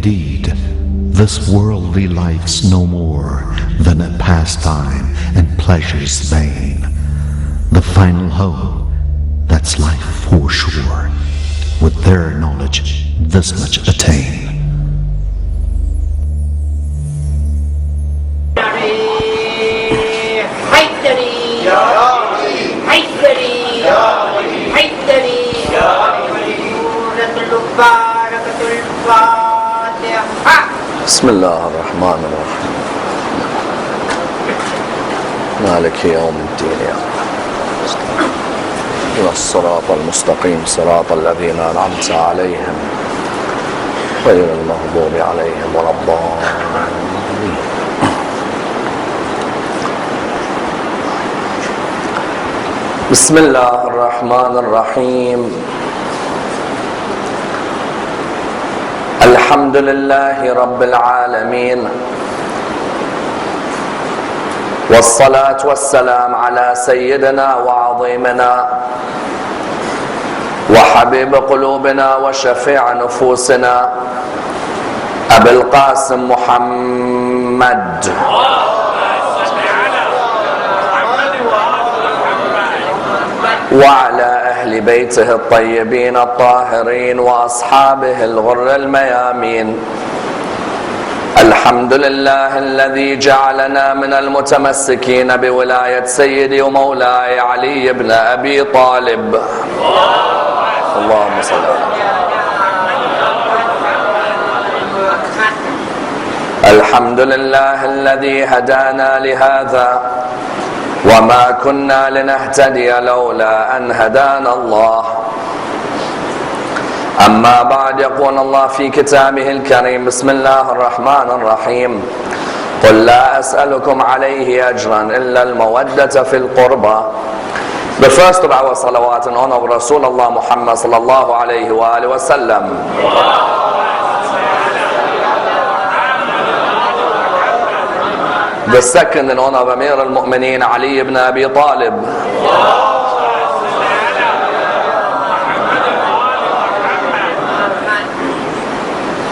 Indeed, this worldly life's no more than a pastime and pleasure's vain. The final hope, that's life for sure. With their knowledge, this much attain. بسم الله الرحمن الرحيم مالك يوم الدين يا رب الصراط المستقيم صراط الذين أنعمت عليهم غير المغضوب عليهم ولا الضالين. بسم الله الرحمن الرحيم الحمد لله رب العالمين والصلاة والسلام على سيدنا وعظيمنا وحبيب قلوبنا وشفيع نفوسنا أبي القاسم محمد وعلى أهل بيته الطيبين الطاهرين وأصحابه الغر الميامين. الحمد لله الذي جعلنا من المتمسكين بولاية سيدي ومولاي علي بن أبي طالب. اللهم صل على الحمد لله الذي هدانا لهذا وما كنا لنهتدي لولا أن هدانا الله. أما بعد، يقول الله في كتابه الكريم بسم الله الرحمن الرحيم قل لا أسألكم عليه أجرا إلا المودة في القربى. The first of our salawat in honor of Rasulullah Muhammad sallallahu alayhi wa alihi wa sallam. The second in honor of Amir al-Mu'mineen Ali ibn Abi Talib.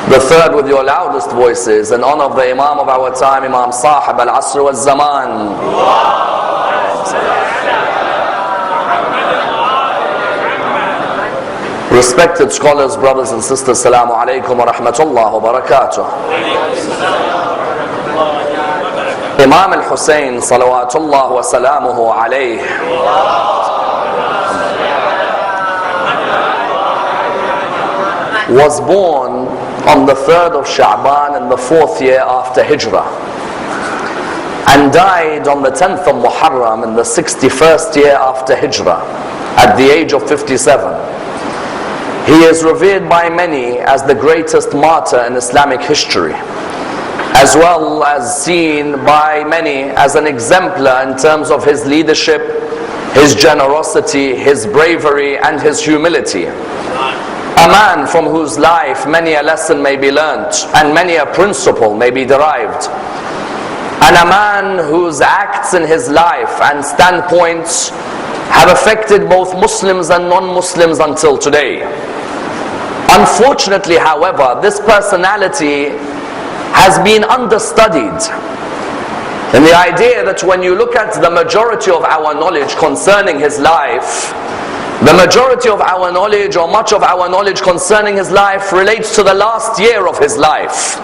The third with your loudest voices in honor of the Imam of our time, Imam Sahib al-Asr wal-Zaman. Respected scholars, brothers and sisters, Assalamu alaikum wa rahmatullah wa barakatuh. Imam al-Husain salawatullah wa salamuhu alayh was born on the 3rd of Sha'ban in the 4th year after Hijrah and died on the 10th of Muharram in the 61st year after Hijrah at the age of 57. He is revered by many as the greatest martyr in Islamic history, as well as seen by many as an exemplar in terms of his leadership, his generosity, his bravery and his humility. A man from whose life many a lesson may be learnt and many a principle may be derived. And a man whose acts in his life and standpoints have affected both Muslims and non-Muslims until today. Unfortunately, however, this personality has been understudied in the idea that when you look at the majority of our knowledge concerning his life, the majority of our knowledge or much of our knowledge concerning his life relates to the last year of his life.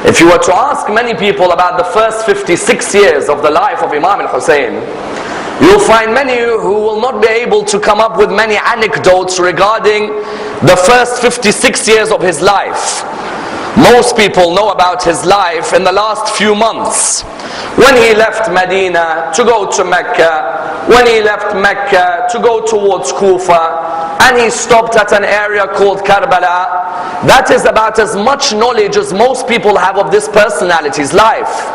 If you were to ask many people about the first 56 years of the life of Imam al-Husain, you'll find many who will not be able to come up with many anecdotes regarding the first 56 years of his life. Most people know about his life in the last few months, when he left Medina to go to Mecca, when he left Mecca to go towards Kufa, and he stopped at an area called Karbala. That is about as much knowledge as most people have of this personality's life.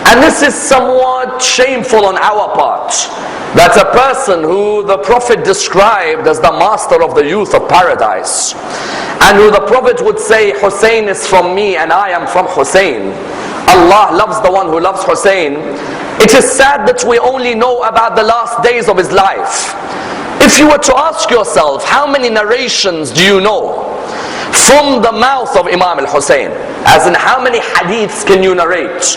And this is somewhat shameful on our part, that a person who the Prophet described as the master of the youth of paradise, and who the Prophet would say, Hussein is from me and I am from Hussein, Allah loves the one who loves Hussein. It is sad that we only know about the last days of his life. If you were to ask yourself, how many narrations do you know from the mouth of Imam al-Husayn? As in, how many hadiths can you narrate?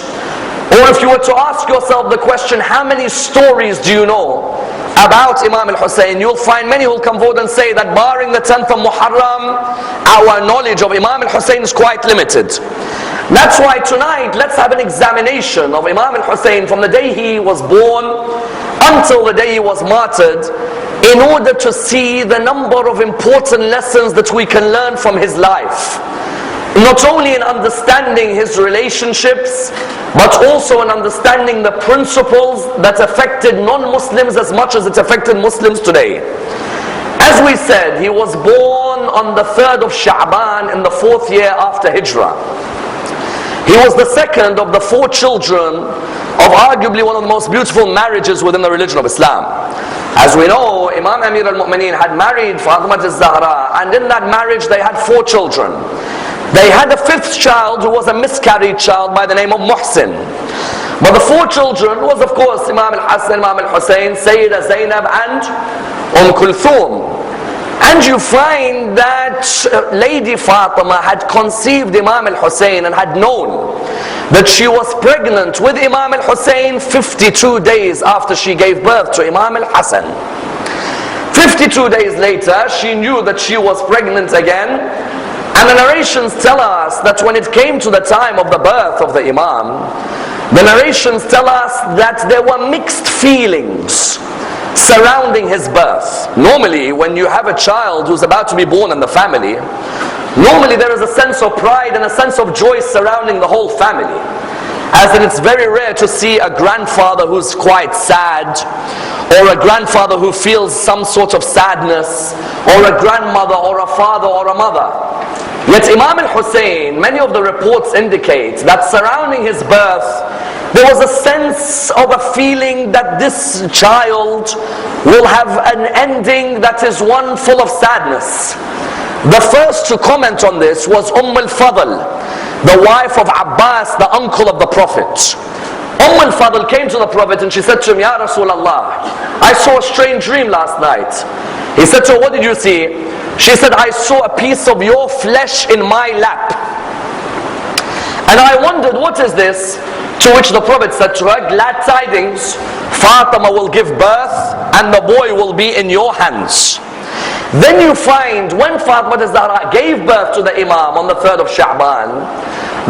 Or if you were to ask yourself the question, how many stories do you know about Imam al-Husayn? You'll find many who will come forward and say that barring the 10th of Muharram, our knowledge of Imam al-Husayn is quite limited. That's why tonight, let's have an examination of Imam al-Husayn from the day he was born until the day he was martyred, in order to see the number of important lessons that we can learn from his life. Not only in understanding his relationships, but also in understanding the principles that affected non-Muslims as much as it affected Muslims today. As we said, he was born on the 3rd of Sha'ban in the 4th year after Hijrah. He was the second of the 4 children of arguably one of the most beautiful marriages within the religion of Islam. As we know, Imam Amir al-Mu'mineen had married Fatima al-Zahra, and in that marriage they had 4 children. They had a 5th child who was a miscarried child by the name of Muhsin. But the 4 children was, of course, Imam al-Hassan, Imam al-Husayn, Sayyida Zainab and Kulthum. And you find that Lady Fatima had conceived Imam al-Husayn and had known that she was pregnant with Imam al-Husayn 52 days after she gave birth to Imam al-Hassan. 52 days later, she knew that she was pregnant again. And the narrations tell us that when it came to the time of the birth of the Imam, the narrations tell us that there were mixed feelings surrounding his birth. Normally, when you have a child who's about to be born in the family, normally there is a sense of pride and a sense of joy surrounding the whole family. As in, it's very rare to see a grandfather who's quite sad, or a grandfather who feels some sort of sadness, or a grandmother, or a father, or a mother. Yet Imam al-Husayn, many of the reports indicate that surrounding his birth, there was a sense of a feeling that this child will have an ending that is one full of sadness. The first to comment on this was al-Fadl, the wife of Abbas, the uncle of the Prophet. al-Fadl came to the Prophet and she said to him, Ya Rasulullah, I saw a strange dream last night. He said to her, what did you see? She said, I saw a piece of your flesh in my lap. And I wondered, what is this? To which the Prophet said to her, glad tidings, Fatima will give birth and the boy will be in your hands. Then you find when Fatima al-Zahra gave birth to the Imam on the 3rd of Sha'ban,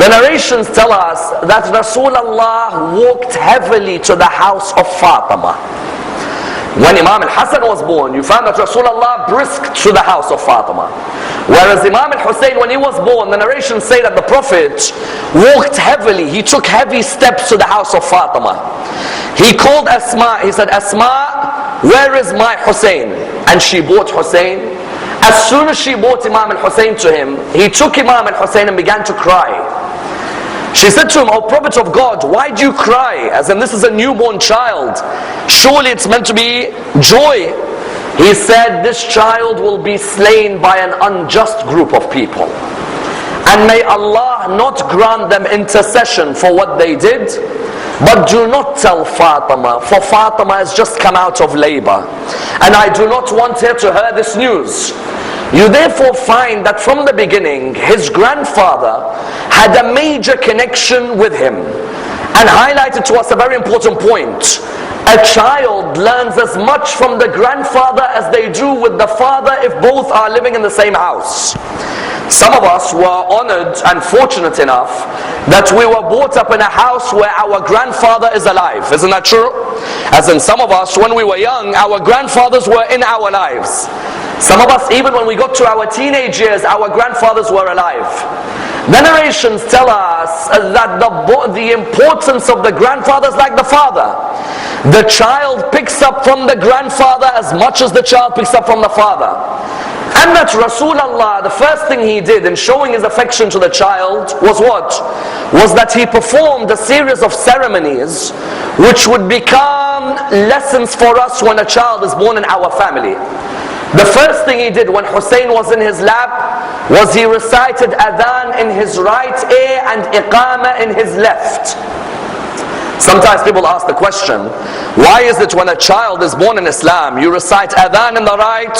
the narrations tell us that Rasulullah walked heavily to the house of Fatima. When Imam al-Hassan was born, you found that Rasulullah brisked to the house of Fatima. Whereas Imam al-Husayn, when he was born, the narrations say that the Prophet walked heavily, he took heavy steps to the house of Fatima. He called Asma, he said, Asma, where is my Husayn? And she brought Husayn. As soon as she brought Imam al-Husayn to him, he took Imam al-Husayn and began to cry. She said to him, O Prophet of God, why do you cry? As in, this is a newborn child. Surely it's meant to be joy. He said, this child will be slain by an unjust group of people. And may Allah not grant them intercession for what they did. But do not tell Fatima, for Fatima has just come out of labor. And I do not want her to hear this news. You therefore find that from the beginning, his grandfather had a major connection with him. And highlighted to us a very important point. A child learns as much from the grandfather as they do with the father if both are living in the same house. Some of us were honored and fortunate enough that we were brought up in a house where our grandfather is alive. Isn't that true? As in, some of us, when we were young, our grandfathers were in our lives. Some of us, even when we got to our teenage years, our grandfathers were alive. The narrations tell us that the importance of the grandfather is like the father. The child picks up from the grandfather as much as the child picks up from the father. And that Rasulullah, the first thing he did in showing his affection to the child was what? Was that he performed a series of ceremonies which would become lessons for us when a child is born in our family. The first thing he did when Hussein was in his lap was he recited adhan in his right ear and iqamah in his left. Sometimes people ask the question, why is it when a child is born in Islam, you recite adhan in the right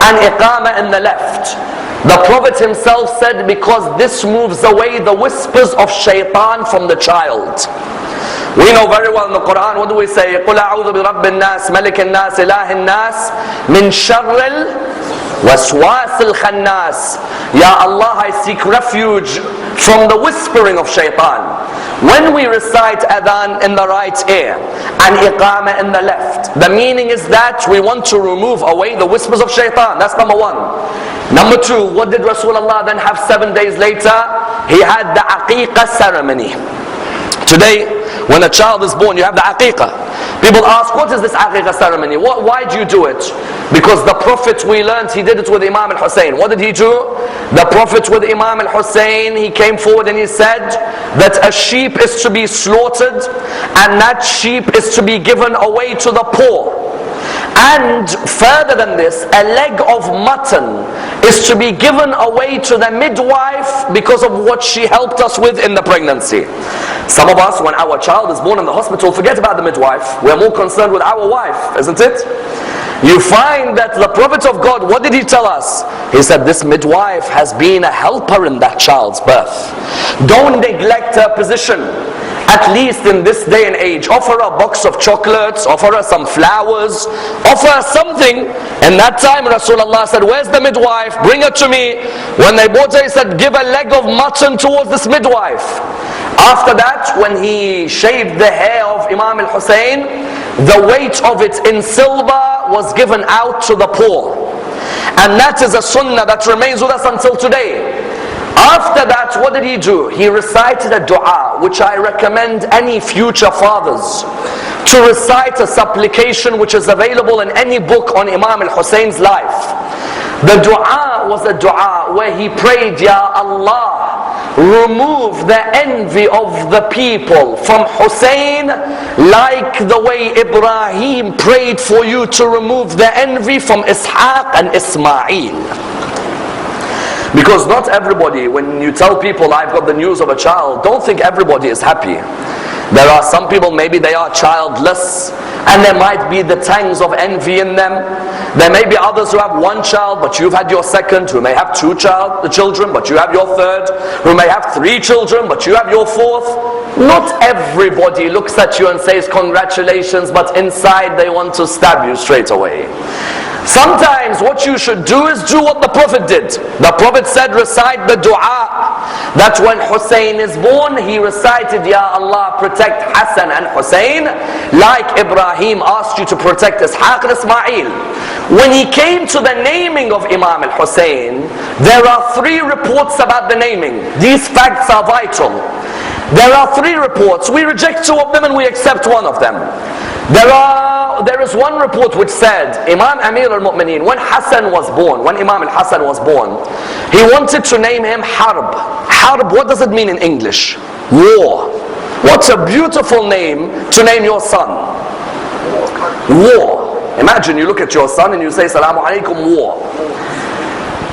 and iqamah in the left? The Prophet himself said, because this moves away the whispers of shaitan from the child. We know very well in the Quran, what do we say? قُلْ أَعُوذُ بِرَبِّ النَّاسِ مَلِكِ النَّاسِ إِلَهِ النَّاسِ مِنْ شَرِّ الْوَسْوَاسِ الْخَنَّاسِ. Ya Allah, I seek refuge from the whispering of shaitan. When we recite adhan in the right ear and iqamah in the left, the meaning is that we want to remove away the whispers of shaitan. That's number one. Number two, what did Rasulullah then have 7 days later? He had the aqiqah ceremony. Today, when a child is born, you have the aqiqah. People ask, what is this aqiqah ceremony? Why do you do it? Because the Prophet, we learned, he did it with Imam Husain. What did he do? The Prophet with Imam Husain, he came forward and he said that a sheep is to be slaughtered and that sheep is to be given away to the poor. And further than this, a leg of mutton is to be given away to the midwife because of what she helped us with in the pregnancy. Some of us, when our child is born in the hospital, forget about the midwife. We're more concerned with our wife, isn't it? You find that the Prophet of God, what did he tell us? He said, this midwife has been a helper in that child's birth. Don't neglect her position. At least in this day and age, offer her a box of chocolates, offer her some flowers, offer her something. In that time, Rasulullah said, where's the midwife? Bring her to me. When they brought her, he said, give a leg of mutton towards this midwife. After that, when he shaved the hair of Imam Husain, the weight of it in silver was given out to the poor. And that is a sunnah that remains with us until today. After that, what did he do? He recited a dua, which I recommend any future fathers to recite, a supplication which is available in any book on Imam al-Husayn's life. The dua was a dua where he prayed, Ya Allah, remove the envy of the people from Husayn like the way Ibrahim prayed for you to remove the envy from Ishaq and Ismail. Because not everybody, when you tell people I've got the news of a child, don't think everybody is happy. There are some people, maybe they are childless, and there might be the tangs of envy in them. There may be others who have one child, but you've had your second, who may have two children, but you have your third, who may have 3 children, but you have your 4th. Not everybody looks at you and says congratulations, but inside they want to stab you straight away. Sometimes what you should do is do what the Prophet did. The Prophet said, recite the dua, that when Hussein is born, he recited, Ya Allah, protect Hassan and Hussein, like Ibrahim asked you to protect Ishaq and Ismail. When he came to the naming of Imam al-Hussein, there are 3 reports about the naming. These facts are vital. There are 3 reports. We reject 2 of them and we accept 1 of them. There is one report which said, Imam Amir al-Mu'mineen, when Hassan was born, when Imam al-Hassan was born, he wanted to name him Harb. Harb, what does it mean in English? War. What's a beautiful name to name your son? War. Imagine you look at your son and you say, Salamu alaikum, war.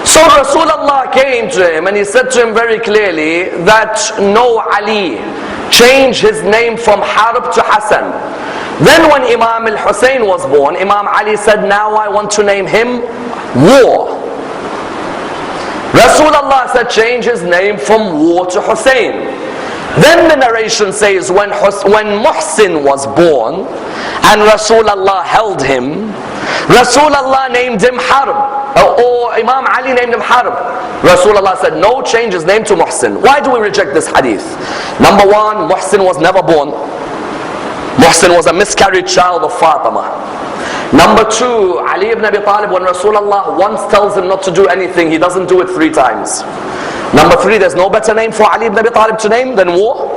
So Rasulullah came to him and he said to him very clearly that no, Ali, change his name from Harb to Hassan. Then when Imam al-Husayn was born, Imam Ali said, now I want to name him War. Rasulullah said, change his name from War to Hussein. Then the narration says, when Muhsin was born and Rasulullah held him, Rasulullah named him Harb, or Imam Ali named him Harb. Rasulullah said, no, change his name to Muhsin. Why do we reject this hadith? Number 1, Muhsin was never born. Muhsin was a miscarried child of Fatima. Number 2, Ali ibn Abi Talib, when Rasulullah once tells him not to do anything, he doesn't do it 3 times. Number 3, there's no better name for Ali ibn Abi Talib to name than War.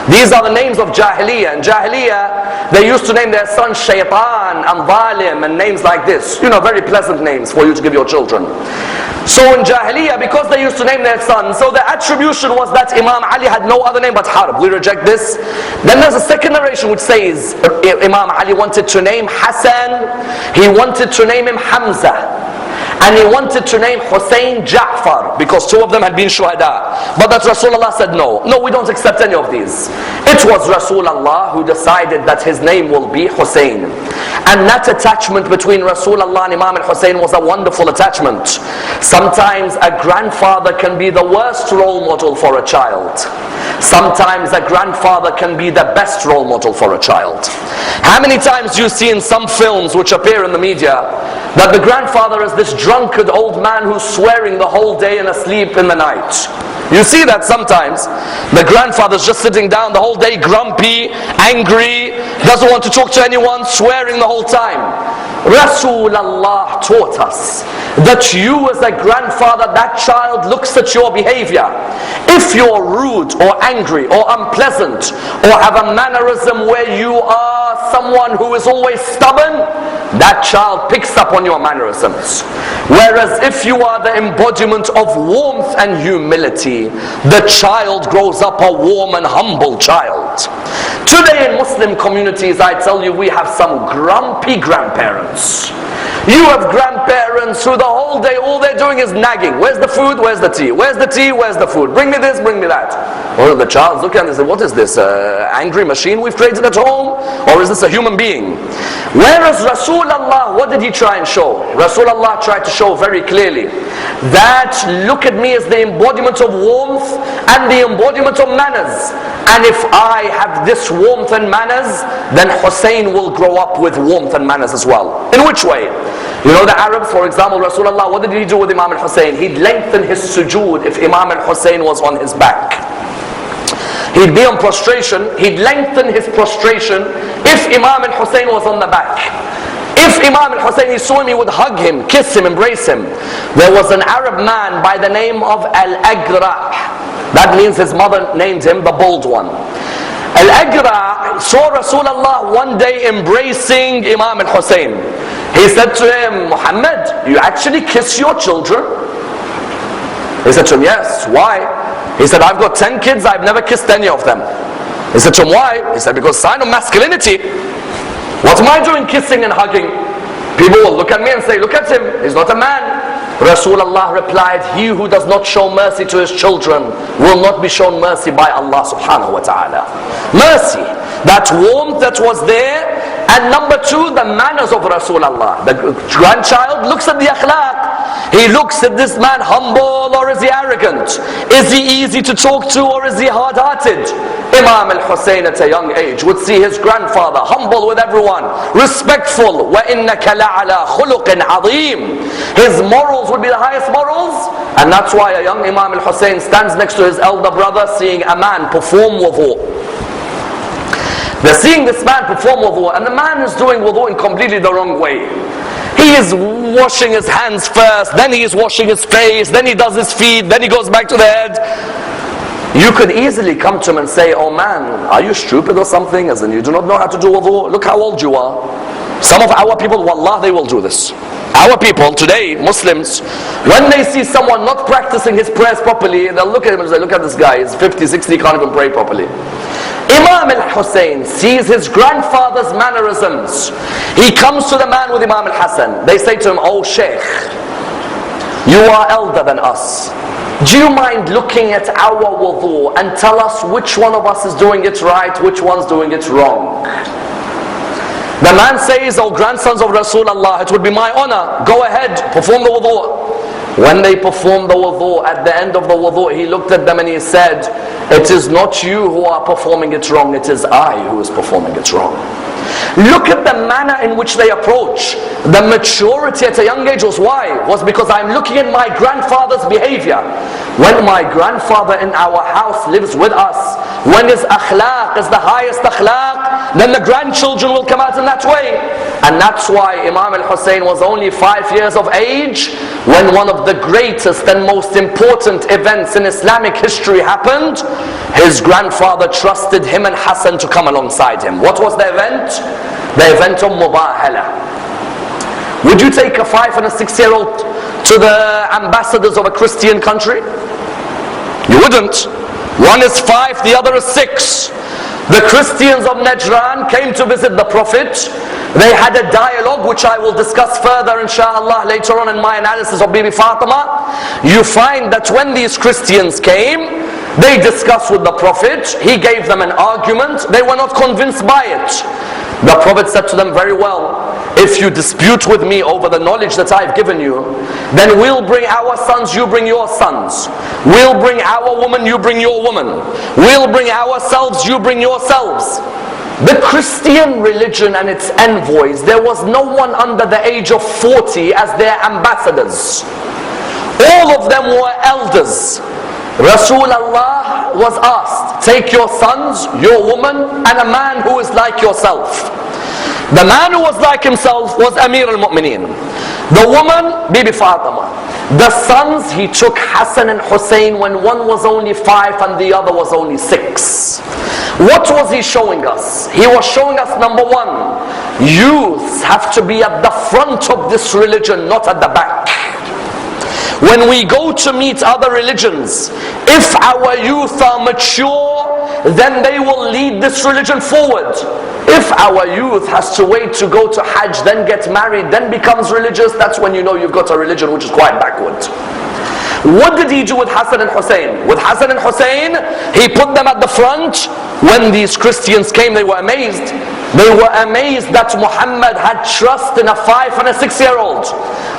These are the names of Jahiliyyah. In Jahiliyyah, they used to name their sons Shaitan and Zalim and names like this. You know, very pleasant names for you to give your children. So in Jahiliyyah, because they used to name their sons, so the attribution was that Imam Ali had no other name but Harb. We reject this. Then there's a second narration which says Imam Ali wanted to name Hassan, he wanted to name him Hamza. and he wanted to name Hussein Ja'far because two of them had been shuhada. But that Rasulullah said no, we don't accept any of these. It was Rasulullah who decided that his name will be Hussein. And that attachment between Rasulullah and Imam al-Hussein was a wonderful attachment. Sometimes a grandfather can be the worst role model for a child. Sometimes a grandfather can be the best role model for a child. How many times do you see in some films which appear in the media that the grandfather is this drunkard old man who's swearing the whole day and asleep in the night? You see that sometimes. The grandfather's just sitting down the whole day, grumpy, angry, doesn't want to talk to anyone, swearing the whole time. Rasulullah taught us that you as a grandfather, that child looks at your behavior. If you're rude or angry or unpleasant or have a mannerism where you are someone who is always stubborn, that child picks up on your mannerisms. Whereas if you are the embodiment of warmth and humility, the child grows up a warm and humble child. Today in Muslim communities, I tell you, we have some grumpy grandparents. You have grandparents who the whole day, all they're doing is nagging. Where's the food? Where's the tea? Where's the tea? Where's the food? Bring me this, bring me that. Or the child's looking at this and say, what is this, angry machine we've created at home? Or is this a human being? Whereas Rasulullah, what did he try and show? Rasulullah tried to show very clearly that look at me as the embodiment of warmth and the embodiment of manners. And if I have this warmth and manners, then Hussein will grow up with warmth and manners as well. In which way? You know the Arabs, for example, Rasulullah, what did he do with Imam al-Hussein? He'd lengthen his sujood if Imam al-Hussein was on his back. He'd be on prostration, he'd lengthen his prostration if Imam al-Hussein was on the back. If Imam al-Hussein, he saw him, he would hug him, kiss him, embrace him. There was an Arab man by the name of Al-Agra'. That means his mother named him the bald one. Al-Agra' saw Rasulullah one day embracing Imam al-Hussein. He said to him, Muhammad, you actually kiss your children? He said to him, yes. Why? He said, I've got 10 kids, I've never kissed any of them. He said to him, why? He said, because sign of masculinity. What am I doing kissing and hugging? People will look at me and say, look at him, he's not a man. Rasulullah replied, he who does not show mercy to his children will not be shown mercy by Allah subhanahu wa ta'ala. Mercy, that warmth that was there. And number two, the manners of Rasulullah. The grandchild looks at the akhlaq. He looks at this man humble or is he arrogant? Is he easy to talk to or is he hard-hearted? Imam al-Hussein at a young age would see his grandfather humble with everyone, respectful. وَإِنَّكَ لَعَلَى خُلُقٍ عَظِيمٍ. His morals would be the highest morals. And that's why a young Imam al-Hussein stands next to his elder brother seeing a man perform wudu. They're seeing this man perform wudu, and the man is doing wudu in completely the wrong way. He is washing his hands first, then he is washing his face, then he does his feet, then he goes back to the head. You could easily come to him and say, oh man, are you stupid or something? As in, you do not know how to do wudu? Look how old you are. Some of our people, wallah, they will do this. Our people today, Muslims, when they see someone not practicing his prayers properly, they'll look at him and say, look at this guy, he's 50, 60, he can't even pray properly. Imam al-Hussein sees his grandfather's mannerisms. He comes to the man with Imam al-Hassan. They say to him, oh Shaykh, you are elder than us. Do you mind looking at our wudu and tell us which one of us is doing it right, which one's doing it wrong? The man says, oh grandsons of Rasulullah, it would be my honor. Go ahead, perform the wudu. When they performed the wudu, at the end of the wudu, he looked at them and he said, it is not you who are performing it wrong, it is I who is performing it wrong. Look at the manner in which they approach. The maturity at a young age was why? Was because I'm looking at my grandfather's behavior. When my grandfather in our house lives with us, when his akhlaq is the highest akhlaq, then the grandchildren will come out in that way. And that's why Imam al-Hussein was only 5 years of age when one of the greatest and most important events in Islamic history happened. His grandfather trusted him and Hassan to come alongside him. What was the event? The event of Mubahala. Would you take a 5 and a 6-year-old to the ambassadors of a Christian country? You wouldn't. One is 5, the other is 6. The Christians of Najran came to visit the Prophet. They had a dialogue which I will discuss further inshallah later on in my analysis of Bibi Fatima. You find that when these Christians came, they discussed with the Prophet. He gave them an argument. They were not convinced by it. The Prophet said to them, very well, if you dispute with me over the knowledge that I've given you, then we'll bring our sons, you bring your sons. We'll bring our woman, you bring your woman. We'll bring ourselves, you bring yourselves. The Christian religion and its envoys, there was no one under the age of 40 as their ambassadors. All of them were elders. Rasulullah was asked, take your sons, your woman, and a man who is like yourself. The man who was like himself was Amir al-Mu'mineen. The woman, Bibi Fatima. The sons, he took Hassan and Hussein when one was only 5 and the other was only 6. What was he showing us? He was showing us, number one, youths have to be at the front of this religion, not at the back. When we go to meet other religions, if our youth are mature, then they will lead this religion forward. If our youth has to wait to go to Hajj, then get married, then becomes religious, that's when you know you've got a religion which is quite backward. What did he do with Hassan and Hussein? With Hassan and Hussein, he put them at the front. When these Christians came, they were amazed. They were amazed that Muhammad had trust in a 5 and a 6-year-old.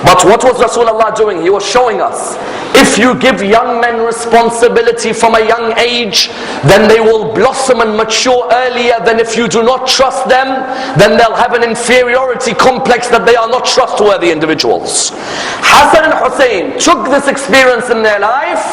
But what was Rasulullah doing? He was showing us, if you give young men responsibility from a young age, then they will blossom and mature earlier than if you do not trust them. Then they'll have an inferiority complex that they are not trustworthy individuals. Hassan and Hussein took this experience in their life,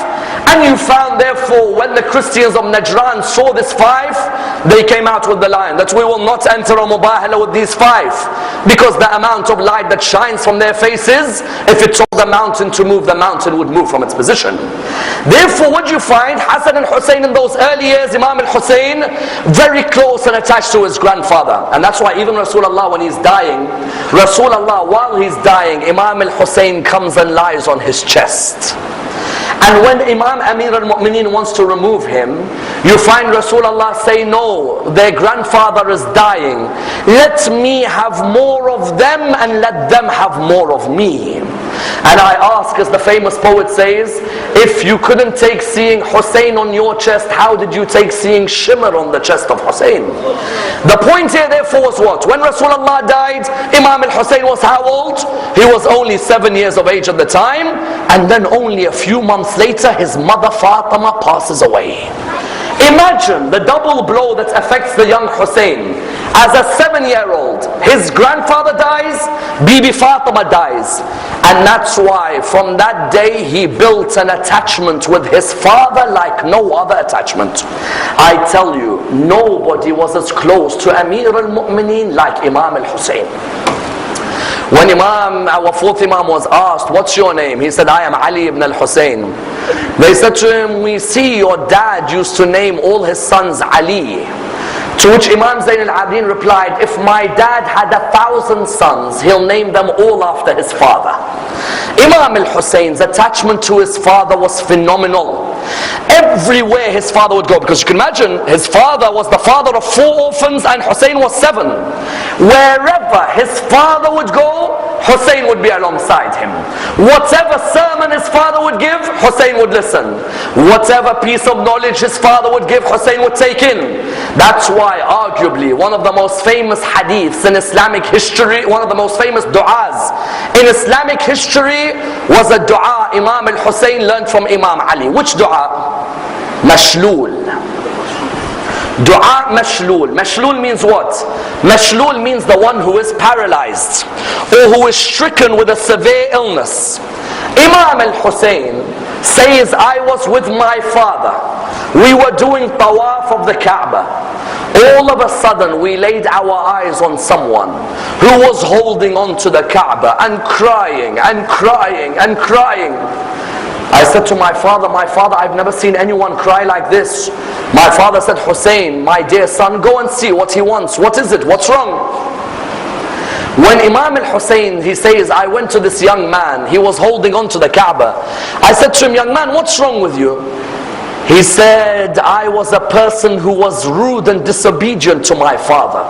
and you found therefore when the Christians of Najran saw this 5, they came out with the line that we will not enter a mubahala with these 5, because the amount of light that shines from their faces, if it told the mountain to move, the mountain would move from its position. Therefore, what you find, Hassan and Hussein in those early years, Imam al-Hussein, very close and attached to his grandfather. And that's why even Rasulullah, when he's dying, Rasulullah, while he's dying, Imam al-Hussein comes and lies on his chest. And when Imam Amir al-Mu'mineen wants to remove him, you find Rasulullah say, no, their grandfather is dying. Let me have more of them and let them have more of me. And I ask, as the famous poet says, if you couldn't take seeing Hussein on your chest, how did you take seeing shimmer on the chest of Hussein? The point here therefore was what? When Rasulullah died, Imam al-Hussein was how old? He was only 7 years of age at the time, and then only a few months later his mother Fatima passes away. Imagine the double blow that affects the young Hussein. As a 7-year-old, his grandfather dies, Bibi Fatima dies. And that's why from that day he built an attachment with his father like no other attachment. I tell you, nobody was as close to Amir al-Mu'mineen like Imam al-Hussein. When our 4th Imam was asked, what's your name? He said, I am Ali ibn al-Hussein. They said to him, we see your dad used to name all his sons Ali. To which Imam Zayn al-Abidin replied, if my dad had 1,000 sons, he'll name them all after his father. Imam al-Husayn's attachment to his father was phenomenal. Everywhere his father would go, because you can imagine, his father was the father of 4 orphans and Hussein was 7. Wherever his father would go, Hussein would be alongside him. Whatever sermon his father would give, Hussein would listen. Whatever piece of knowledge his father would give, Hussein would take in. That's why arguably one of the most famous hadiths in Islamic history, one of the most famous du'as in Islamic history was a du'a Imam al-Hussein learned from Imam Ali. Which du'a? Mashlul. Dua mashlul. Mashlul means what? Mashlul means the one who is paralyzed or who is stricken with a severe illness. Imam al-Hussein says, I was with my father. We were doing tawaf of the Kaaba. All of a sudden we laid our eyes on someone who was holding on to the Kaaba and crying and crying and crying. I said to my father, I've never seen anyone cry like this. My father said, Hussein, my dear son, go and see what he wants. What is it? What's wrong? When Imam al-Hussein, he says, I went to this young man. He was holding on to the Kaaba. I said to him, young man, what's wrong with you? He said, I was a person who was rude and disobedient to my father.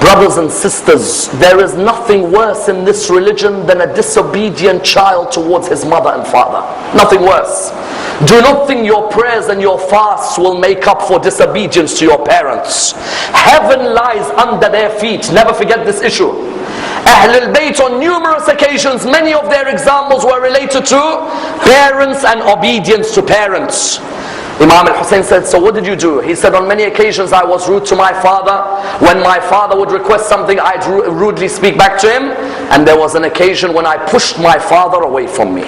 Brothers and sisters, there is nothing worse in this religion than a disobedient child towards his mother and father. Nothing worse. Do not think your prayers and your fasts will make up for disobedience to your parents. Heaven lies under their feet. Never forget this issue. Ahlul Bayt, on numerous occasions, many of their examples were related to parents and obedience to parents. Imam Husain said, so what did you do? He said, on many occasions I was rude to my father. When my father would request something, I'd rudely speak back to him. And there was an occasion when I pushed my father away from me.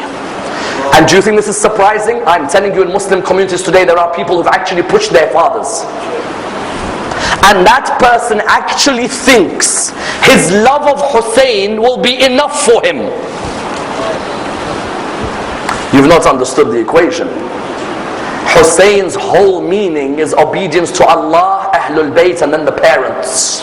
And do you think this is surprising? I'm telling you, in Muslim communities today, there are people who've actually pushed their fathers. And that person actually thinks his love of Hussein will be enough for him. You've not understood the equation. Hussein's whole meaning is obedience to Allah, Ahlul Bayt, and then the parents.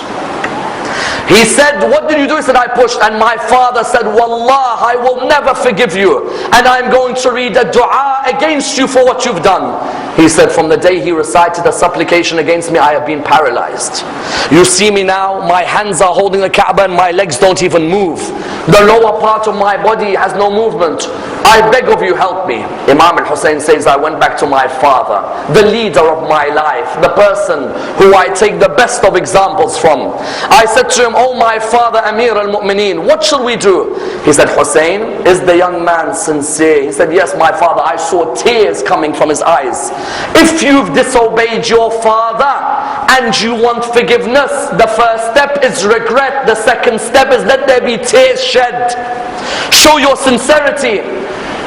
He said, what did you do? He said, I pushed. And my father said, Wallah, I will never forgive you. And I'm going to read a dua against you for what you've done. He said, from the day he recited a supplication against me, I have been paralyzed. You see me now, my hands are holding the Kaaba and my legs don't even move. The lower part of my body has no movement. I beg of you, help me. Imam al-Hussein says, I went back to my father, the leader of my life, the person who I take the best of examples from. I said to him, oh my father, Amir al-Mu'mineen, what shall we do? He said, Hussein, is the young man sincere? He said, yes, my father. I saw tears coming from his eyes. If you've disobeyed your father and you want forgiveness, the first step is regret. The second step is let there be tears shed. Show your sincerity.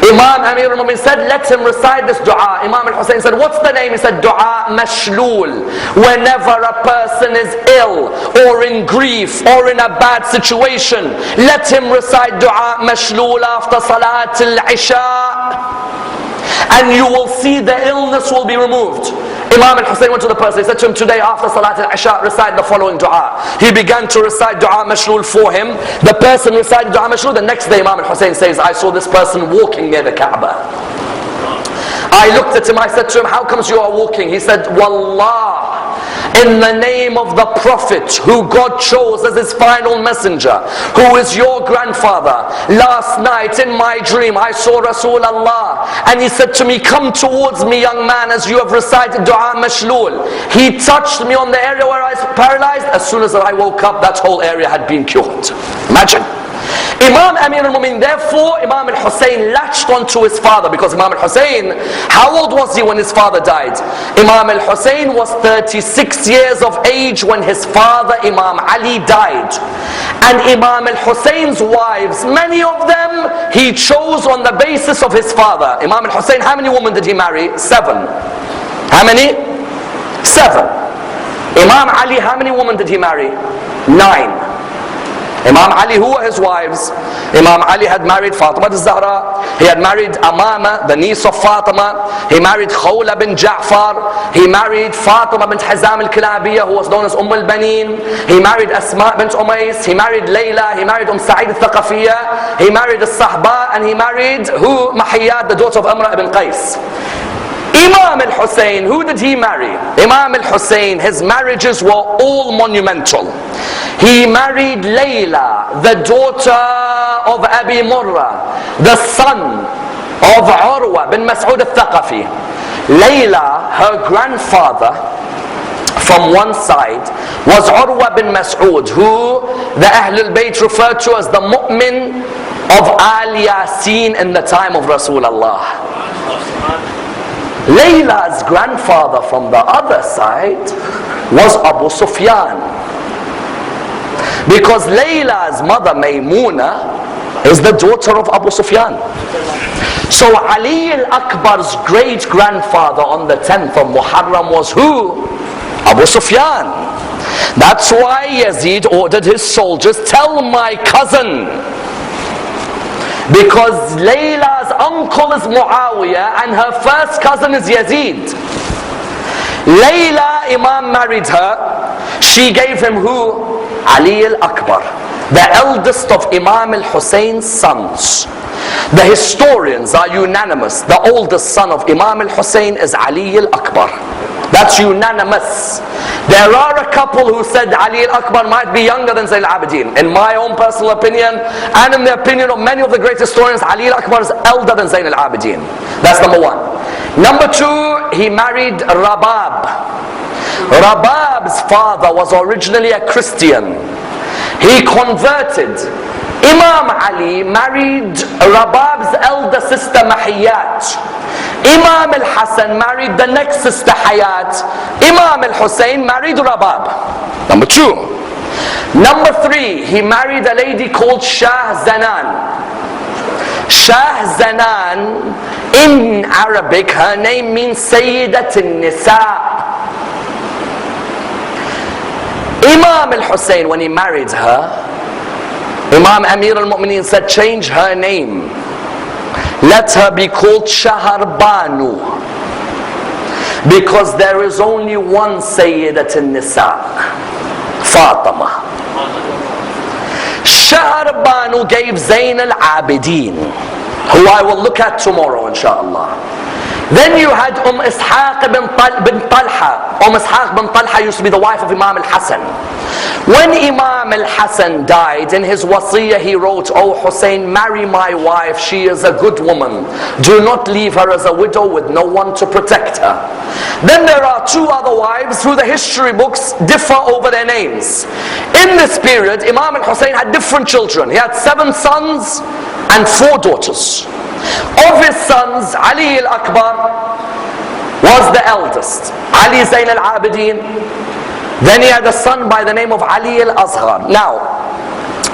Imam Amir al-Mu'min said, let him recite this dua. Imam al-Hussein said, what's the name? He said, dua mashlul. Whenever a person is ill or in grief or in a bad situation, let him recite dua mashlul after salat al-isha. And you will see the illness will be removed. Imam al-Hussein went to the person. He said to him, today after Salat al-Isha, recite the following dua. He began to recite dua mashlul for him. The person recited dua mashlul. The next day Imam al-Hussein says, I saw this person walking near the Kaaba. I looked at him, I said to him, how comes you are walking? He said, Wallah, in the name of the Prophet who God chose as his final messenger, who is your grandfather, last night in my dream I saw Rasulullah and he said to me, come towards me young man as you have recited dua mashlul. He touched me on the area where I was paralyzed. As soon as I woke up, that whole area had been cured. Imagine. Imam Amir al-Mu'min, therefore Imam al-Hussein latched onto his father, because Imam al-Hussein, how old was he when his father died? Imam al-Hussein was 36 years of age when his father Imam Ali died. And Imam al-Hussein's wives, many of them he chose on the basis of his father. Imam al-Hussein, how many women did he marry? 7. How many? 7. Imam Ali, how many women did he marry? 9. Imam Ali, who were his wives? Imam Ali had married Fatima al-Zahra. He had married Amama, the niece of Fatima. He married Khawla bin Ja'far. He married Fatima bint Hazam al-Kilabiyya, who was known as Baneen. He married Asma bint Umais. He married Layla. He married Sa'id al-Thaqafiyya. He married al-Sahba. And he married who? Mahiyat, the daughter of Amr ibn Qais. Imam al-Hussein, who did he marry? Imam al-Hussein, his marriages were all monumental. He married Layla, the daughter of Abi Murrah, the son of Urwa bin Mas'ud al-Thaqafi. Layla, her grandfather, from one side, was Urwa bin Mas'ud, who the Ahlul Bayt referred to as the Mu'min of Al Yasin in the time of Rasulullah. Layla's grandfather from the other side was Abu Sufyan, because Layla's mother Maymuna is the daughter of Abu Sufyan. So Ali al-Akbar's great grandfather on the 10th of Muharram was who? Abu Sufyan. That's why Yazid ordered his soldiers, tell my cousin, because Layla's uncle is Muawiyah and her first cousin is Yazid. Layla, Imam married her. She gave him who? Ali al-Akbar, the eldest of Imam al-Husain's sons. The historians are unanimous. The oldest son of Imam al-Husain is Ali al-Akbar. That's unanimous. There are a couple who said Ali al-Akbar might be younger than Zayn al-Abidin. In my own personal opinion, and in the opinion of many of the great historians, Ali al-Akbar is elder than Zayn al-Abidin. That's number one. Number two, he married Rabab. Rabab's father was originally a Christian. He converted. Imam Ali married Rabab's elder sister Mahiyat. Imam al-Hassan married the next sister Hayat. Imam al-Husain married Rabab. Number two. Number three, he married a lady called Shah Zanan. Shah Zanan, in Arabic, her name means Sayyidat al-Nisa. Imam al-Husain, when he married her, Imam Amir al-Mu'mineen said, change her name. Let her be called Shaharbanu. Because there is only one Sayyidat al-Nisa, Fatima. Shaharbanu gave Zayn al-Abidin, who I will look at tomorrow inshallah. Then you had Ishaq bin Talha. Ishaq bin Talha used to be the wife of Imam al-Hassan. When Imam al-Hassan died, in his wasiyah he wrote, "Oh Hussein, marry my wife, she is a good woman. Do not leave her as a widow with no one to protect her." Then there are two other wives who the history books differ over their names. In this period, Imam al-Hussein had different children. He had 7 sons and 4 daughters. Of his sons, Ali al-Akbar was the eldest. Ali Zayn al-Abidin. Then he had a son by the name of Ali al-Asghar. Now,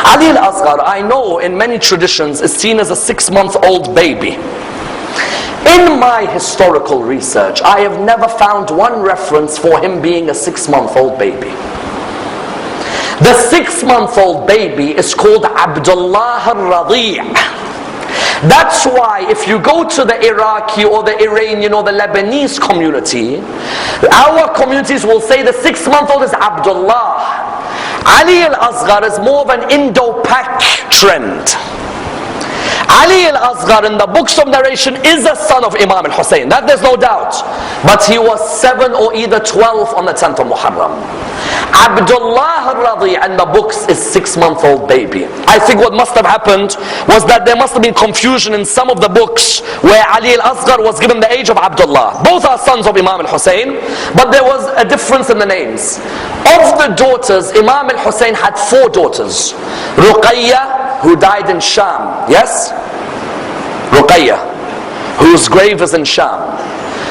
Ali al-Asghar, I know in many traditions, is seen as a 6-month-old baby. In my historical research, I have never found one reference for him being a 6-month-old baby. The 6-month-old baby is called Abdullah al-Radi'. That's why if you go to the Iraqi or the Iranian or the Lebanese community, our communities will say the 6-month-old is Abdullah. Ali al-Asghar is more of an Indo-Pak trend. Ali al-Asghar in the books of narration is a son of Imam al-Husayn, that there's no doubt. But he was 7 or either 12 on the 10th of Muharram. Abdullah al-Radi' in the books is 6-month-old baby. I think what must have happened was that there must have been confusion in some of the books where Ali al-Asghar was given the age of Abdullah. Both are sons of Imam al-Husayn, but there was a difference in the names. Of the daughters, Imam al-Husayn had 4 daughters. Ruqayya, who died in Sham. Yes? Ruqayya, whose grave is in Sham.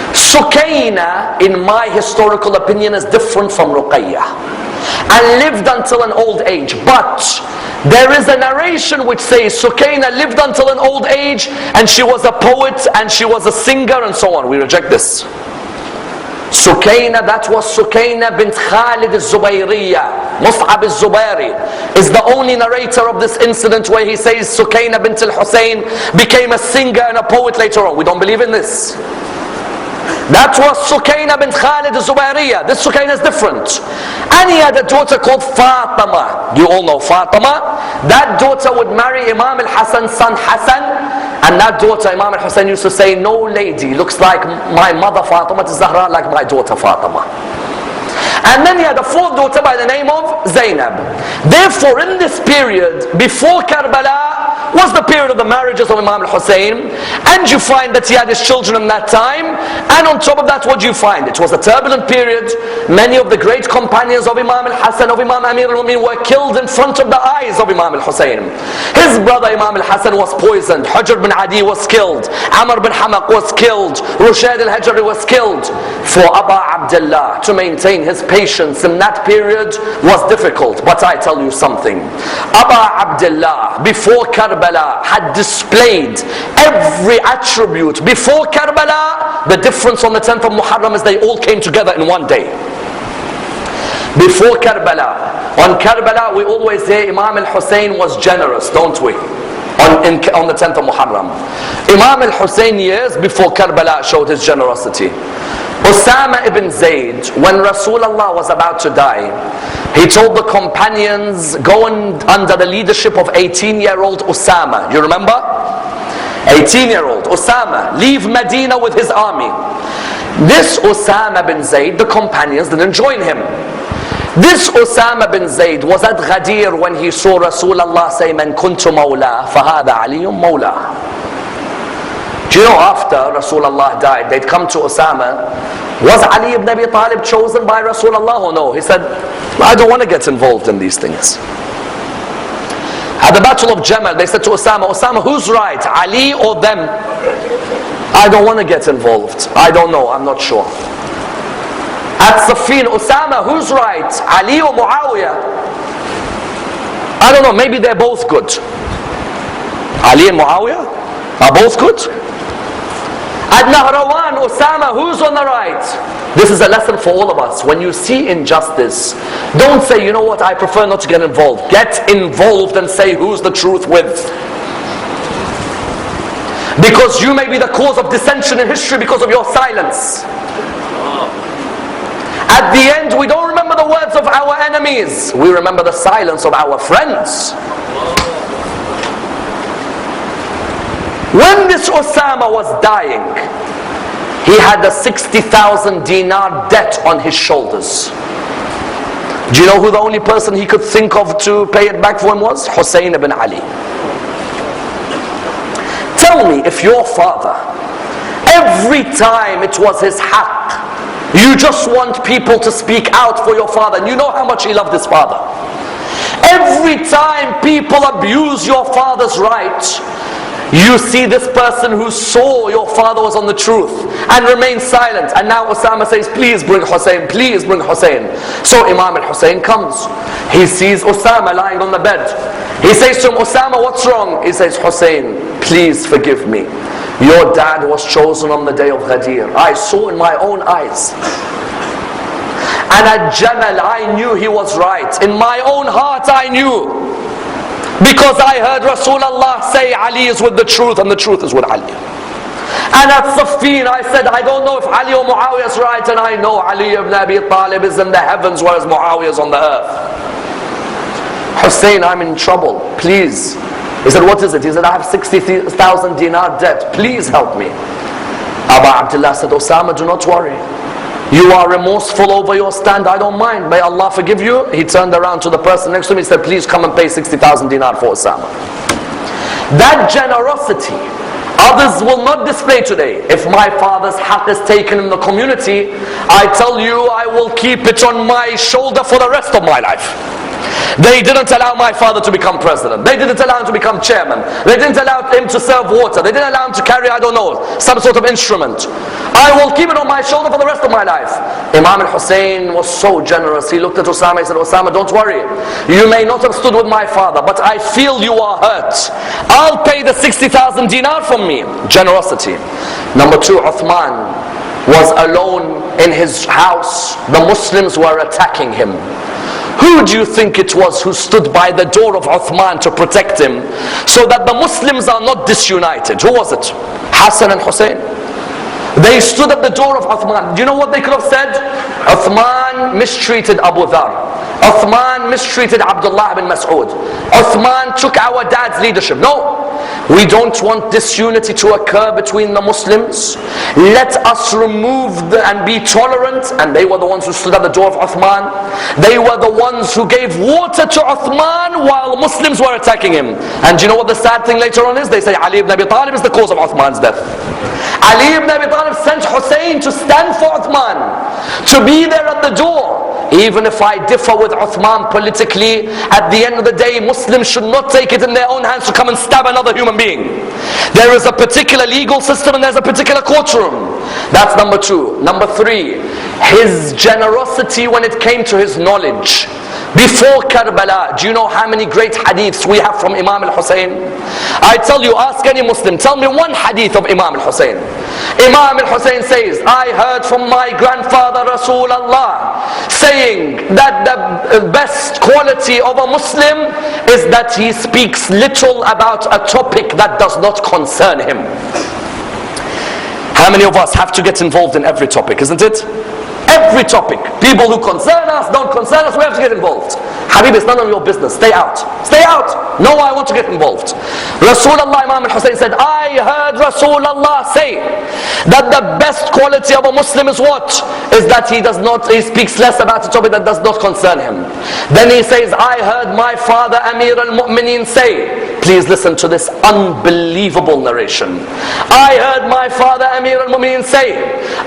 Sukayna, in my historical opinion, is different from Ruqayya and lived until an old age. But there is a narration which says Sukayna lived until an old age and she was a poet and she was a singer and so on. We reject this. Sukayna, that was Sukayna bint Khalid al-Zubayriya. Mus'ab al-Zubayri is the only narrator of this incident where he says Sukayna bint al-Husayn became a singer and a poet later on. We don't believe in this. That was Sukayna bint Khalid al-Zubayriya. This Sukayna is different. And he had a daughter called Fatima. You all know Fatima. That daughter would marry Imam al-Hassan's son Hassan. And that daughter, Imam al-Husayn used to say, no lady looks like my mother Fatima Zahra like my daughter Fatima. And then he had a 4th daughter by the name of Zainab. Therefore, in this period, before Karbala, was the period of the marriages of Imam al-Husayn, and you find that he had his children in that time, and on top of that, what do you find? It was a turbulent period. Many of the great companions of Imam al-Hassan, of Imam Amir al-Mu'mineen, were killed in front of the eyes of Imam al-Husayn. His brother Imam al-Hassan was poisoned. Hujr bin Adi was killed. Ammar bin Hamaq was killed. Rushad al-Hajri was killed. For Aba Abdullah to maintain his patience in that period was difficult. But I tell you something, Aba Abdullah before Karbala had displayed every attribute. Before Karbala, the difference on the 10th of Muharram is they all came together in one day. Before Karbala, on Karbala we always say Imam al-Husayn was generous, don't we? On the 10th of Muharram. Imam al-Husayn years before Karbala showed his generosity. Usama ibn Zayd, when Rasulullah was about to die, he told the companions, go under the leadership of 18-year-old Usama. You remember? 18-year-old Usama, leave Medina with his army. This Usama bin Zayd, the companions didn't join him. This Usama bin Zayd was at Ghadir when he saw Rasulullah say, "Man kuntu mawla, fahada aliyum mawla." Do you know after Rasulullah died, they'd come to Usama, was Ali ibn Abi Talib chosen by Rasulullah or no? He said, "I don't want to get involved in these things." At the Battle of Jamal, they said to Usama, "Usama, who's right, Ali or them?" "I don't want to get involved. I don't know, I'm not sure." At Siffin, "Usama, who's right, Ali or Muawiyah?" "I don't know, maybe they're both good." Ali and Muawiyah are both good. At Nahrawan, "Usama, who's on the right?" This is a lesson for all of us. When you see injustice, don't say, "You know what, I prefer not to get involved." Get involved and say who's the truth with. Because you may be the cause of dissension in history because of your silence. At the end, we don't remember the words of our enemies. We remember the silence of our friends. When this Usama was dying, he had a 60,000 dinar debt on his shoulders. Do you know who the only person he could think of to pay it back for him was? Husain ibn Ali. Tell me, if your father, every time it was his haqq, you just want people to speak out for your father, and you know how much he loved his father. Every time people abuse your father's right, you see this person who saw your father was on the truth and remained silent, and now Usama says, "Please bring Hussein, please bring Hussein." So Imam al-Hussein comes. He sees Usama lying on the bed. He says to him, "Usama, what's wrong?" He says, "Hussein, please forgive me. Your dad was chosen on the day of Ghadir. I saw in my own eyes. And at Jamal, I knew he was right. In my own heart, I knew. Because I heard Rasulullah say Ali is with the truth and the truth is with Ali. And at Siffin I said, I don't know if Ali or Muawiyah is right, and I know Ali ibn Abi Talib is in the heavens whereas Muawiyah is on the earth. Hussein, I'm in trouble, please." He said, "What is it?" He said, "I have 60,000 dinar debt, please help me." Abu Abdullah said, "Usama, do not worry. You are remorseful over your stand, I don't mind. May Allah forgive you." He turned around to the person next to him, he said, "Please come and pay 60,000 dinar for Usama." That generosity, others will not display today. If my father's haqq is taken in the community, I tell you, I will keep it on my shoulder for the rest of my life. They didn't allow my father to become president. They didn't allow him to become chairman. They didn't allow him to serve water. They didn't allow him to carry, I don't know, some sort of instrument. I will keep it on my shoulder for the rest of my life. Imam al-Hussein was so generous. He looked at Usama, he said, "Usama, don't worry. You may not have stood with my father, but I feel you are hurt. I'll pay the 60,000 dinar from me." Generosity. Number two, Uthman was alone in his house. The Muslims were attacking him. Who do you think it was who stood by the door of Uthman to protect him so that the Muslims are not disunited? Who was it? Hassan and Hussein. They stood at the door of Uthman. Do you know what they could have said? Uthman mistreated Abu Dhar. Uthman mistreated Abdullah bin Mas'ud. Uthman took our dad's leadership. No. We don't want disunity to occur between the Muslims. Let us remove and be tolerant. And they were the ones who stood at the door of Uthman. They were the ones who gave water to Uthman while Muslims were attacking him. And do you know what the sad thing later on is? They say Ali ibn Abi Talib is the cause of Uthman's death. Ali ibn Abi Talib sent Hussein to stand for Uthman, to be there at the door. Even if I differ with Uthman politically, at the end of the day, Muslims should not take it in their own hands to come and stab another human being. There is a particular legal system and there's a particular courtroom. That's number two. Number three, his generosity when it came to his knowledge. Before Karbala, do you know how many great hadiths we have from Imam al-Husayn? I tell you, ask any Muslim, tell me one hadith of Imam al-Husayn. Imam al-Husayn says, I heard from my grandfather Rasulullah saying that the best quality of a Muslim is that he speaks little about a topic that does not concern him. How many of us have to get involved in every topic, isn't it? Every topic. People who concern us, don't concern us, we have to get involved. Habib, it's none of your business. Stay out. Stay out. No, I want to get involved. Rasulullah, Imam Husain said, I heard Rasulullah say that the best quality of a Muslim is what? Is that he speaks less about a topic that does not concern him. Then he says, I heard my father Amir al-Mu'mineen say, please listen to this unbelievable narration. I heard my father Amir al-Mu'mineen say,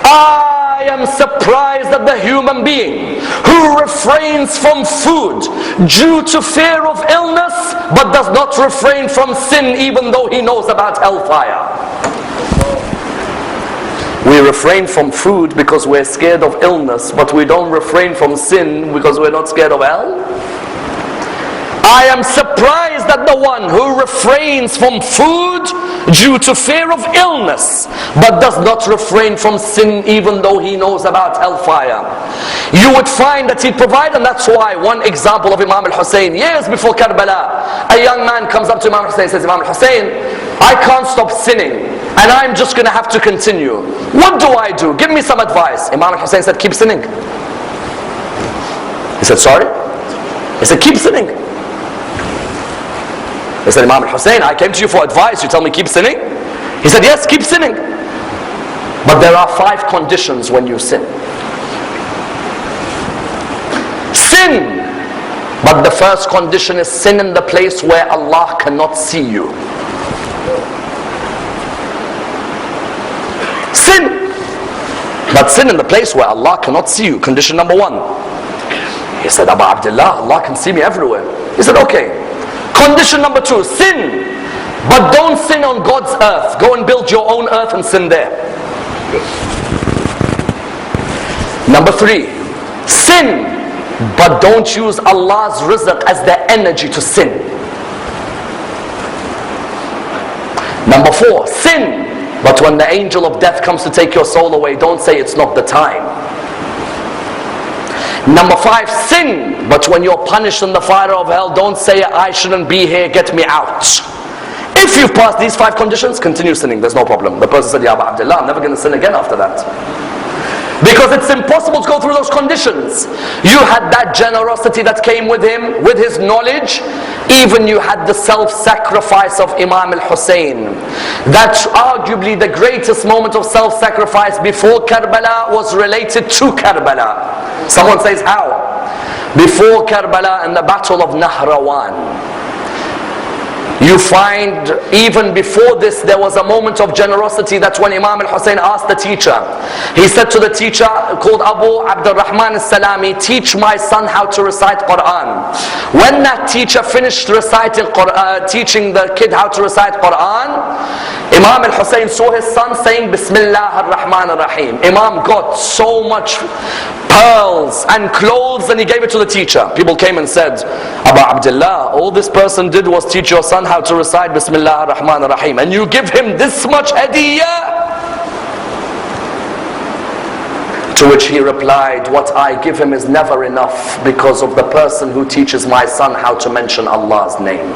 I am surprised at the human being who refrains from food due to fear of illness but does not refrain from sin even though he knows about hellfire. We refrain from food because we're scared of illness, but we don't refrain from sin because we're not scared of hell. I am surprised at the one who refrains from food due to fear of illness, but does not refrain from sin even though he knows about hellfire. You would find that he'd provide, and that's why one example of Imam al-Husayn, years before Karbala, a young man comes up to Imam al-Husayn and says, Imam al-Husayn, I can't stop sinning, and I'm just going to have to continue. What do I do? Give me some advice. Imam al-Husayn said, keep sinning. He said, sorry? He said, keep sinning. He said, Imam Husain, I came to you for advice, you tell me keep sinning? He said, yes, keep sinning. But there are 5 conditions when you sin. Sin! But the first condition is sin in the place where Allah cannot see you. Sin! But sin in the place where Allah cannot see you. Condition number 1. He said, Abu Abdullah, Allah can see me everywhere. He said, okay. Condition number 2, sin. But don't sin on God's earth. Go and build your own earth and sin there. Number 3, sin. But don't use Allah's rizq as the energy to sin. Number 4, sin. But when the angel of death comes to take your soul away, don't say it's not the time. Number 5, sin. But when you're punished in the fire of hell, don't say, I shouldn't be here, get me out. If you've passed these 5 conditions, continue sinning, there's no problem. The person said, Ya Abu Abdullah, I'm never going to sin again after that. Because it's impossible to go through those conditions. You had that generosity that came with him, with his knowledge. Even you had the self-sacrifice of Imam al-Husayn. That's arguably the greatest moment of self-sacrifice before Karbala was related to Karbala. Someone says, how? Before Karbala and the battle of Nahrawan, you find even before this there was a moment of generosity. That's when Imam al-Husayn asked the teacher. He said to the teacher called Abu Abdurrahman al-Salami, teach my son how to recite Quran. When that teacher finished reciting Quran, teaching the kid how to recite Quran, Imam al-Husayn saw his son saying Bismillah ar-Rahman ar-Rahim. Imam got so much pearls and clothes and he gave it to the teacher. People came and said, Abu Abdullah, all this person did was teach your son how to recite Bismillah ar-Rahman ar-Rahim, and you give him this much hadiyah? To which he replied, what I give him is never enough because of the person who teaches my son how to mention Allah's name.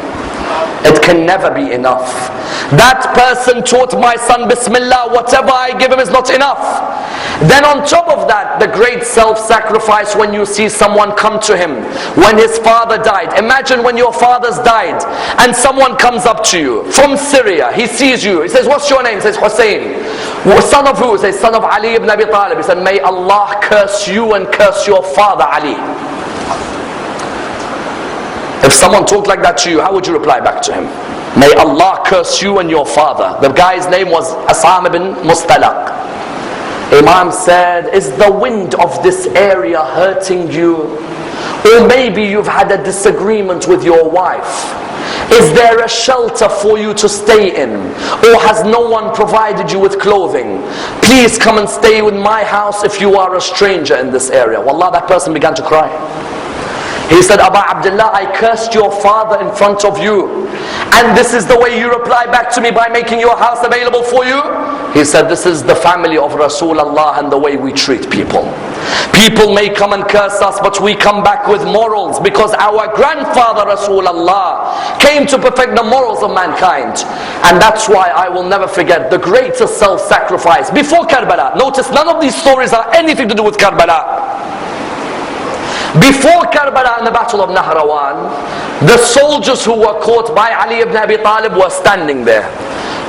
It can never be enough. That person taught my son Bismillah, whatever I give him is not enough. Then on top of that, the great self-sacrifice when you see someone come to him when his father died. Imagine when your father's died and someone comes up to you from Syria. He sees you, he says, what's your name? He says, Hussein. Son of who? He says, son of Ali ibn Abi Talib. He said, may Allah curse you and curse your father Ali. If someone talked like that to you, how would you reply back to him? May Allah curse you and your father. The guy's name was Asam ibn Mustalaq. Imam said, is the wind of this area hurting you? Or maybe you've had a disagreement with your wife. Is there a shelter for you to stay in? Or has no one provided you with clothing? Please come and stay in my house if you are a stranger in this area. Wallah, that person began to cry. He said, Aba Abdullah, I cursed your father in front of you, and this is the way you reply back to me, by making your house available for you? He said, this is the family of Rasulullah and the way we treat people. People may come and curse us, but we come back with morals, because our grandfather Rasulullah came to perfect the morals of mankind. And that's why I will never forget the greatest self-sacrifice before Karbala. Notice, none of these stories are anything to do with Karbala. Before Karbala and the battle of Nahrawan, the soldiers who were caught by Ali ibn Abi Talib were standing there.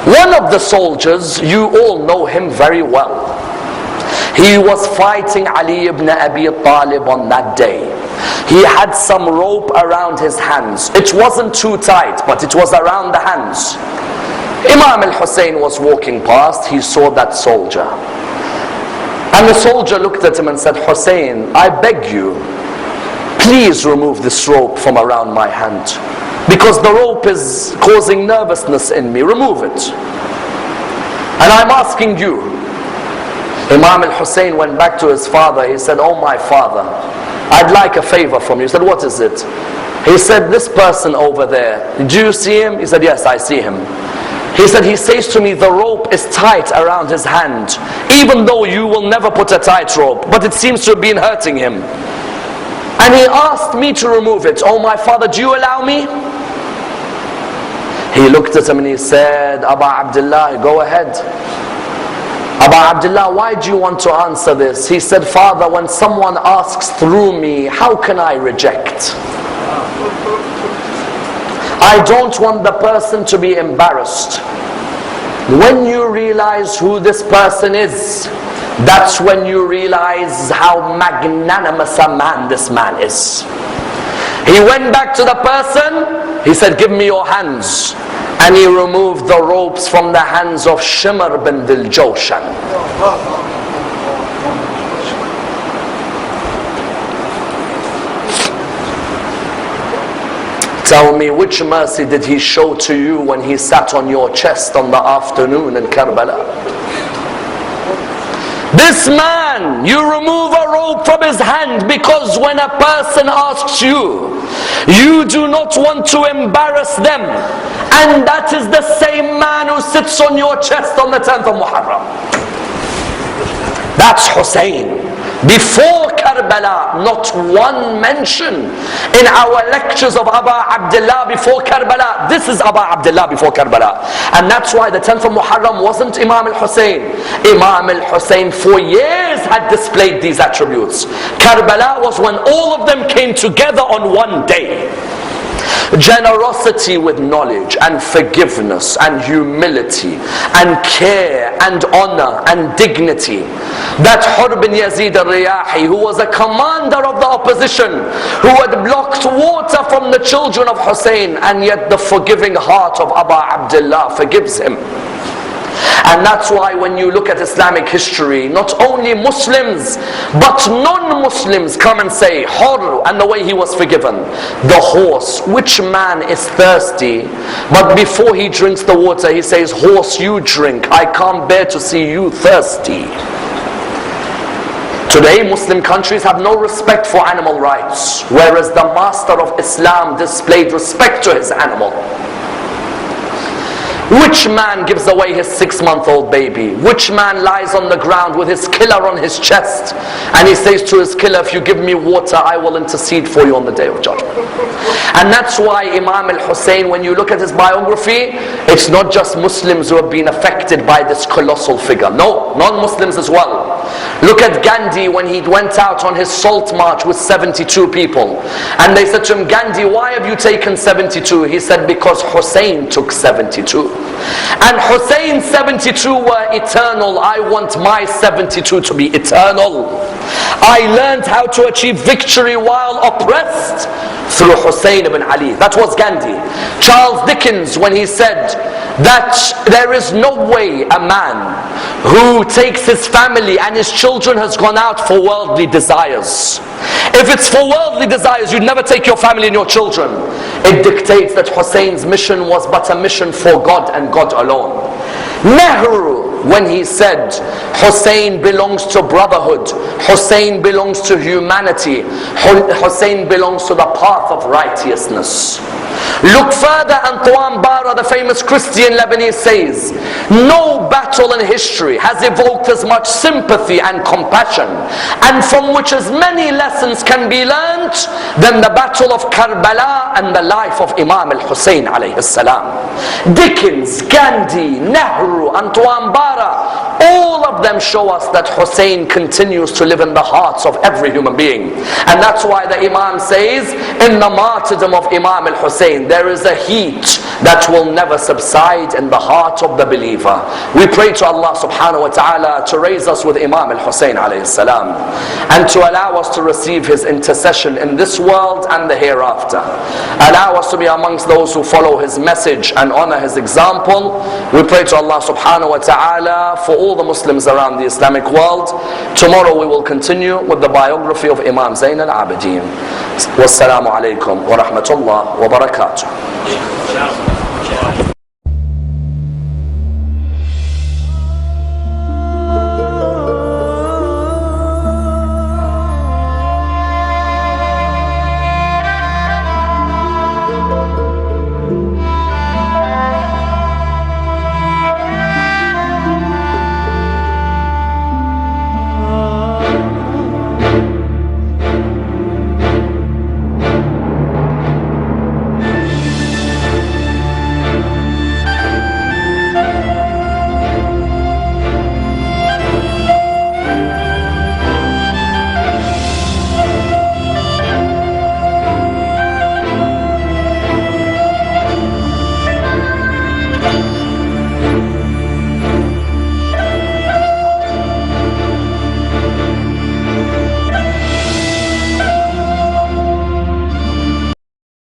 One of the soldiers, you all know him very well. He was fighting Ali ibn Abi Talib on that day. He had some rope around his hands. It wasn't too tight, but it was around the hands. Imam Husain was walking past. He saw that soldier. And the soldier looked at him and said, Husain, I beg you, please remove this rope from around my hand, because the rope is causing nervousness in me. Remove it. And I'm asking you. Imam al-Hussein went back to his father. He said, oh my father, I'd like a favor from you. He said, what is it? He said, this person over there, do you see him? He said, yes, I see him. He said, he says to me, the rope is tight around his hand, even though you will never put a tight rope, but it seems to have been hurting him. And he asked me to remove it. Oh my father, do you allow me? He looked at him and he said, Aba Abdullah, go ahead. Aba Abdullah, why do you want to answer this? He said, Father, when someone asks through me, how can I reject? I don't want the person to be embarrassed. When you realize who this person is, that's when you realize how magnanimous a man this man is. He went back to the person. He said, give me your hands. And he removed the ropes from the hands of Shimr bin Dil-Jawshan. Tell me, which mercy did he show to you when he sat on your chest on the afternoon in Karbala? This man, you remove a rope from his hand because when a person asks you, you do not want to embarrass them. And that is the same man who sits on your chest on the 10th of Muharram. That's Hussein. Before Karbala, not one mention in our lectures of Aba Abdullah before Karbala. This is Aba Abdullah before Karbala. And that's why the 10th of Muharram wasn't Imam al-Husayn. Imam al-Husayn for years had displayed these attributes. Karbala was when all of them came together on one day. Generosity with knowledge and forgiveness and humility and care and honor and dignity. That Hur bin Yazid al-Riyahi, who was a commander of the opposition, who had blocked water from the children of Hussein, and yet the forgiving heart of Aba Abdullah forgives him. And that's why when you look at Islamic history, not only Muslims but non-Muslims come and say, Hur, and the way he was forgiven. The horse, which man is thirsty, but before he drinks the water he says, horse, you drink, I can't bear to see you thirsty. Today Muslim countries have no respect for animal rights, whereas the master of Islam displayed respect to his animal. Which man gives away his 6-month-old baby? Which man lies on the ground with his killer on his chest and he says to his killer, if you give me water I will intercede for you on the day of judgment? And that's why Imam al-Husayn, when you look at his biography, it's not just Muslims who have been affected by this colossal figure. No, non-Muslims as well. Look at Gandhi when he went out on his salt march with 72 people. And they said to him, Gandhi, why have you taken 72? He said, because Hussein took 72. And Hussein's 72 were eternal. I want my 72 to be eternal. I learned how to achieve victory while oppressed through Husayn ibn Ali. That was Gandhi. Charles Dickens, when he said that there is no way a man who takes his family and his children has gone out for worldly desires. If it's for worldly desires, you'd never take your family and your children. It dictates that Husayn's mission was but a mission for God and God alone. Nehru, when he said, Hussein belongs to brotherhood, Hussein belongs to humanity, Hussein belongs to the path of righteousness. Look further, Antoine Bara, the famous Christian Lebanese, says, no battle in history has evoked as much sympathy and compassion, and from which as many lessons can be learned, than the battle of Karbala and the life of Imam Husain alayhi salam. Dickens, Gandhi, Nehru, Antoine Bara, all of them show us that Hussein continues to live in the hearts of every human being. And that's why the Imam says, in the martyrdom of Imam al-Hussein, there is a heat that will never subside in the heart of the believer. We pray to Allah subhanahu wa ta'ala to raise us with Imam al-Hussein alayhi salam, and to allow us to receive his intercession in this world and the hereafter. Allow us to be amongst those who follow his message and honor his example. We pray to Allah subhanahu wa ta'ala for all the Muslims around the Islamic world. Tomorrow we will continue with the biography of Imam Zain al-Abidin. Wassalamu alaikum wa rahmatullah wa barakatuh.